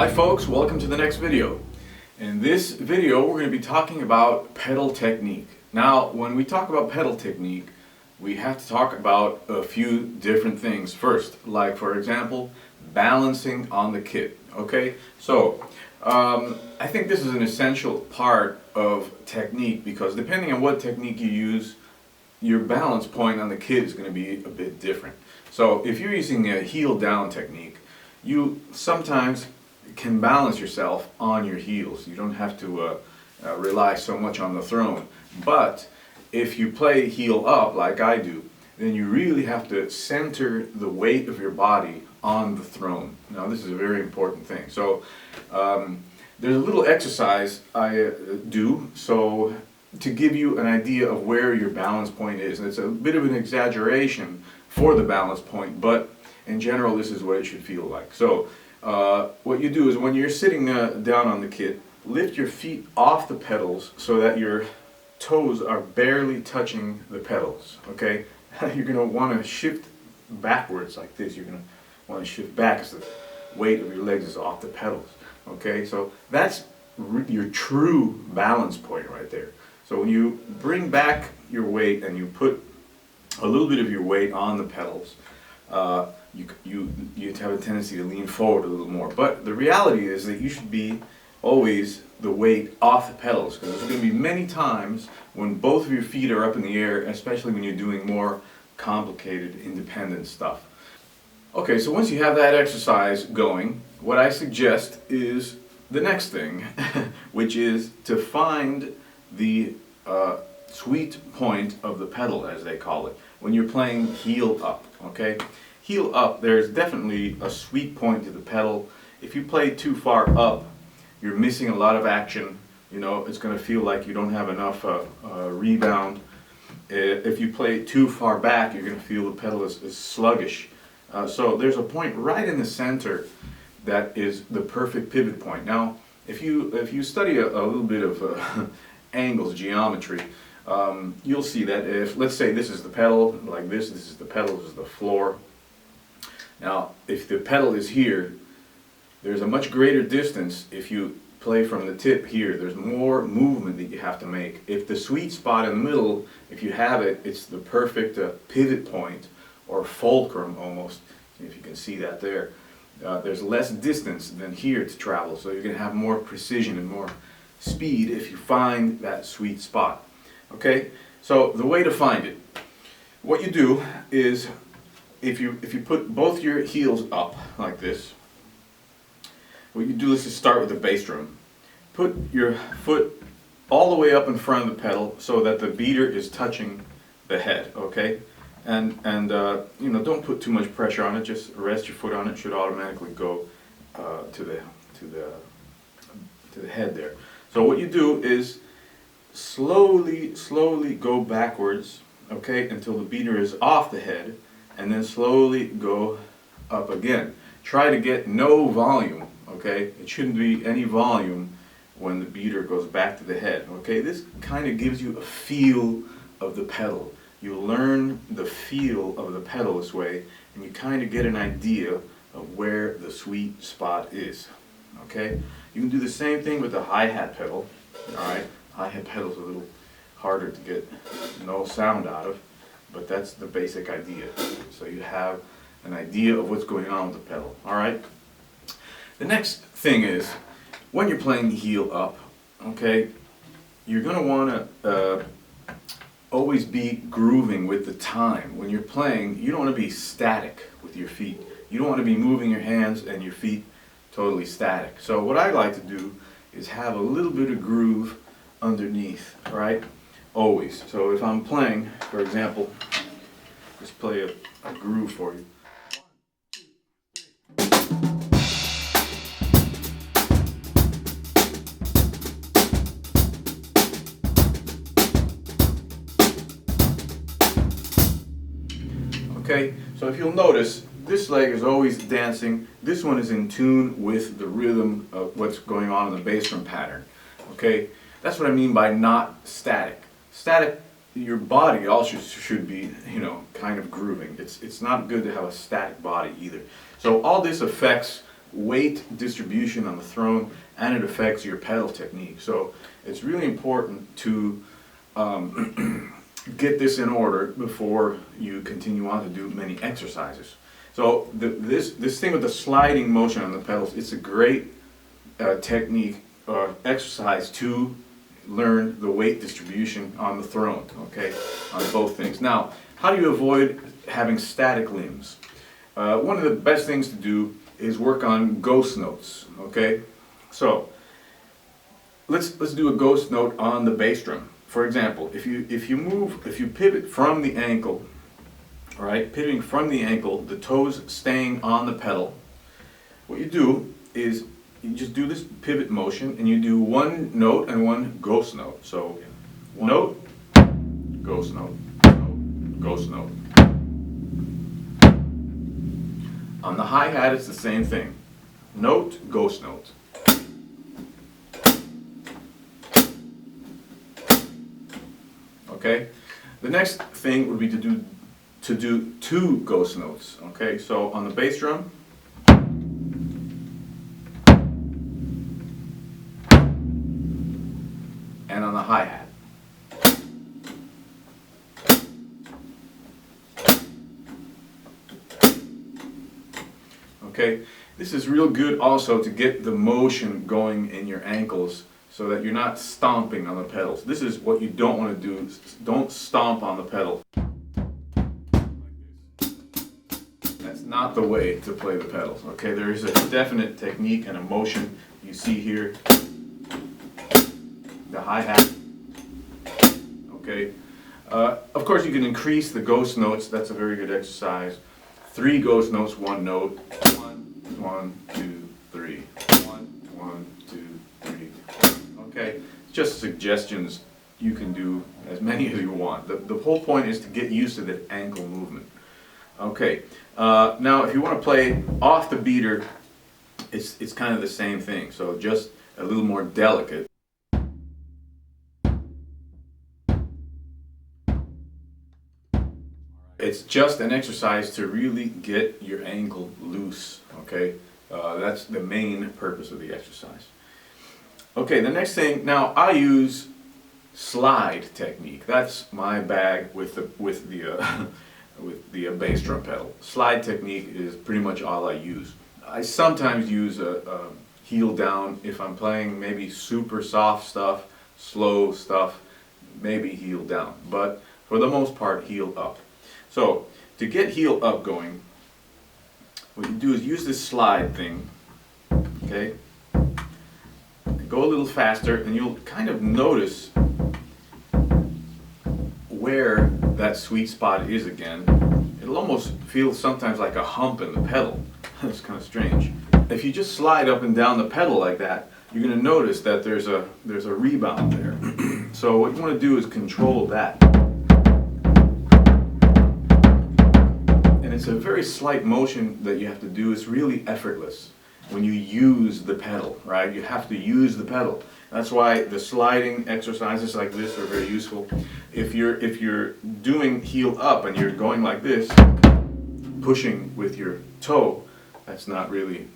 Hi folks, welcome to the next video. In this video we're going to be talking about pedal technique. Now when we talk about pedal technique we have to talk about a few different things first, like for example balancing on the kit. Okay, so I think this is an essential part of technique because depending on what technique you use, your balance point on the kit is going to be a bit different. So if you're using a heel down technique, you sometimes can balance yourself on your heels. You don't have to rely so much on the throne. But if you play heel up like I do, then you really have to center the weight of your body on the throne. Now this is a very important thing. So there's a little exercise I do so to give you an idea of where your balance point is. And it's a bit of an exaggeration for the balance point, but in general this is what it should feel like. So what you do is when you're sitting down on the kit, lift your feet off the pedals so that your toes are barely touching the pedals. Okay, you're going to want to shift backwards like this. You're going to want to shift back as the weight of your legs is off the pedals. Okay, so that's your true balance point right there. So when you bring back your weight and you put a little bit of your weight on the pedals, you have a tendency to lean forward a little more. But the reality is that you should be always the weight off the pedals, because there's going to be many times when both of your feet are up in the air, especially when you're doing more complicated independent stuff. Okay, so once you have that exercise going, what I suggest is the next thing, which is to find the sweet point of the pedal, as they call it, when you're playing heel up. Okay, heel up, there's definitely a sweet point to the pedal. If you play too far up, you're missing a lot of action. You know, it's going to feel like you don't have enough rebound. If you play too far back, you're going to feel the pedal is sluggish. So there's a point right in the center that is the perfect pivot point. Now, if you study a little bit of angles geometry, you'll see that if, let's say this is the pedal, like this is the pedal, this is the floor. Now, if the pedal is here, there's a much greater distance. If you play from the tip here, there's more movement that you have to make. If the sweet spot in the middle, if you have it, it's the perfect pivot point, or fulcrum almost, if you can see that there. There's less distance than here to travel, so you're going to have more precision and more speed if you find that sweet spot. Okay, so the way to find it, what you do is if you put both your heels up like this, what you do is to start with the bass drum. Put your foot all the way up in front of the pedal so that the beater is touching the head. Okay, and you know, don't put too much pressure on it. Just rest your foot on it. It should automatically go to the head there. So what you do is slowly go backwards, okay, until the beater is off the head, and then slowly go up again. Try to get no volume, okay? It shouldn't be any volume when the beater goes back to the head, okay? This kind of gives you a feel of the pedal. You learn the feel of the pedal this way, and you kind of get an idea of where the sweet spot is, okay? You can do the same thing with the hi-hat pedal, alright? Hi-hat pedal is a little harder to get no sound out of, but that's the basic idea. So you have an idea of what's going on with the pedal, alright? The next thing is, when you're playing heel up, okay, you're going to want to always be grooving with the time. When you're playing, you don't want to be static with your feet. You don't want to be moving your hands and your feet totally static. So what I like to do is have a little bit of groove underneath, right? Always. So if I'm playing, for example, just play a groove for you. Okay, so if you'll notice, this leg is always dancing. This one is in tune with the rhythm of what's going on in the bass drum pattern. Okay, that's what I mean by not static. Static, your body also should be, you know, kind of grooving. It's not good to have a static body either. So all this affects weight distribution on the throne, and it affects your pedal technique. So it's really important to get this in order before you continue on to do many exercises. So this thing with the sliding motion on the pedals, it's a great technique, exercise to learn the weight distribution on the throne, okay, on both things. Now, how do you avoid having static limbs? One of the best things to do is work on ghost notes, okay? So, let's do a ghost note on the bass drum. For example, if you pivot from the ankle, all right, pivoting from the ankle, the toes staying on the pedal, what you do is you just do this pivot motion and you do one note and one ghost note. So, note, ghost note, note, ghost note. On the hi-hat, it's the same thing. Note, ghost note. Okay? The next thing would be to do two ghost notes. Okay? So on the bass drum, and on the hi-hat. Okay, this is real good also to get the motion going in your ankles so that you're not stomping on the pedals. This is what you don't want to do. Don't stomp on the pedal. That's not the way to play the pedals. Okay, there is a definite technique and a motion you see here. The hi-hat. Okay, of course you can increase the ghost notes. That's a very good exercise. 3 ghost notes, 1 note. 1, 2, 3. 1, 2, 3. Okay, just suggestions. You can do as many as you want. The whole point is to get used to that ankle movement. Okay, now if you want to play off the beater, it's kind of the same thing. So just a little more delicate. It's just an exercise to really get your ankle loose, okay? That's the main purpose of the exercise. Okay, the next thing, now I use slide technique. That's my bag with the with the bass drum pedal. Slide technique is pretty much all I use. I sometimes use a heel down if I'm playing maybe super soft stuff, slow stuff, maybe heel down, but for the most part heel up. So, to get heel up going, what you do is use this slide thing, okay? Go a little faster and you'll kind of notice where that sweet spot is again. It'll almost feel sometimes like a hump in the pedal. That's kind of strange. If you just slide up and down the pedal like that, you're going to notice that there's a rebound there. So what you want to do is control that. It's a very slight motion that you have to do. It's really effortless when you use the pedal, right? You have to use the pedal. That's why the sliding exercises like this are very useful. If you're doing heel up and you're going like this, pushing with your toe, that's not really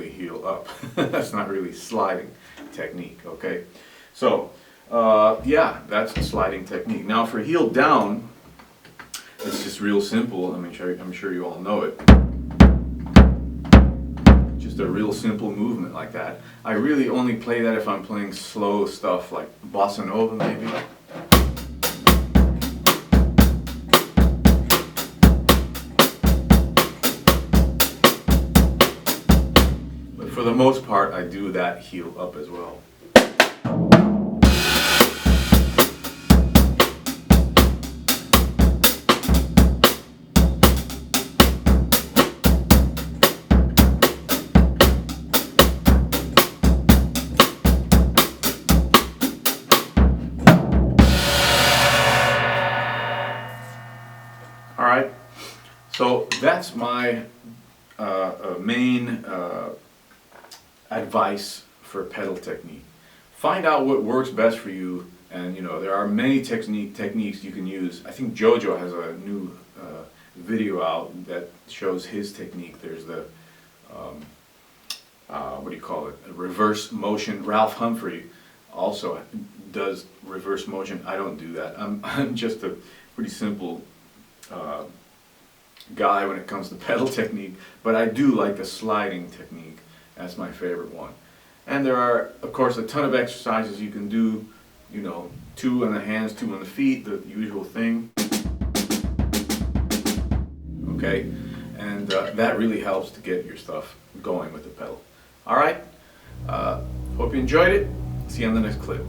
heel up. That's not really sliding technique, okay? So, yeah, that's the sliding technique. Now for heel down, it's just real simple. I'm sure you all know it. Just a real simple movement like that. I really only play that if I'm playing slow stuff like bossa nova maybe. But for the most part, I do that heel up as well. Alright, so that's my main advice for pedal technique. Find out what works best for you, and there are many techniques you can use. I think Jojo has a new video out that shows his technique. There's the what do you call it, a reverse motion. Ralph Humphrey also does reverse motion. I don't do that. I'm just a pretty simple guy when it comes to pedal technique, but I do like the sliding technique. That's my favorite one. And there are, of course, a ton of exercises you can do, you know, 2 on the hands, 2 on the feet, the usual thing. Okay, and that really helps to get your stuff going with the pedal. All right, hope you enjoyed it. See you on the next clip.